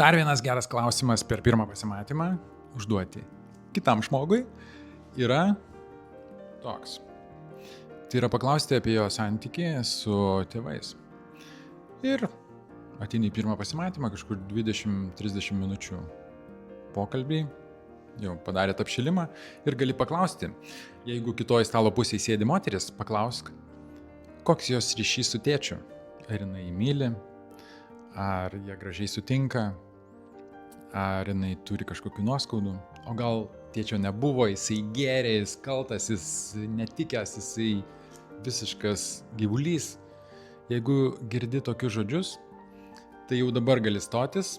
Dar vienas geras klausimas per pirmą pasimatymą užduoti kitam žmogui yra toks. Tai yra paklausti apie jo santykį su tėvais. Ir ateini į pirmą pasimatymą, kažkur 20-30 minučių pokalbį, jau padarėt apšilimą ir gali paklausti, jeigu kitoj stalo pusėje sėdi moteris, paklausk, koks jos ryšys su tėčiu. Ar jinai jį myli, ar jie gražiai sutinka, ar jinai turi kažkokių nuoskaudų, o gal tėčio nebuvo, jisai gėrė, jis kaltas, jis netikęs, jisai visiškas gyvulys. Jeigu girdi tokius žodžius, tai jau dabar gali stotis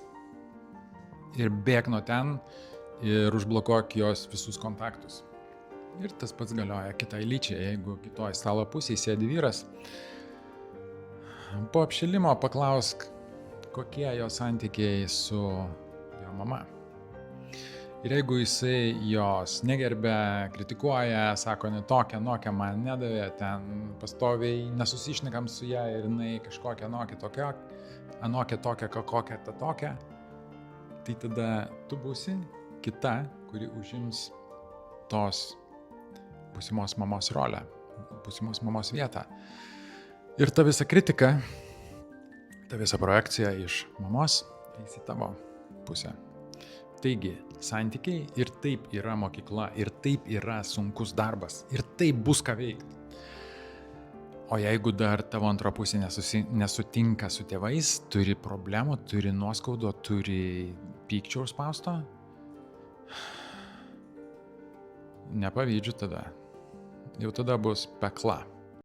ir bėk nuo ten ir užblokuok jos visus kontaktus. Ir tas pats galioja kitai lyčiai, jeigu kitoj stalo pusėje sėdi vyras. Po apšilimo paklausk, kokie jo santykiai su jo mama. Ir jeigu jisai jos negerbia, kritikuoja, sako, ne tokia, anokia man nedavė, ten pastoviai nesusišnekam su ją ir jinai kažkokia anokia tokia, kokia ta tokia, tai tada tu būsi kita, kuri užims tos būsimos mamos rolę, būsimos mamos vietą. Ir ta visa kritika, ta visa projekcija iš mamos eis į tavo pusę. Taigi, santykiai ir taip yra mokykla, ir taip yra sunkus darbas, ir taip bus ką veikti. O jeigu dar tavo antra pusė nesutinka su tėvais, turi problemų, turi nuoskaudo, turi pykčio užspausto, nepavydžiu tada. Jau tada bus pekla.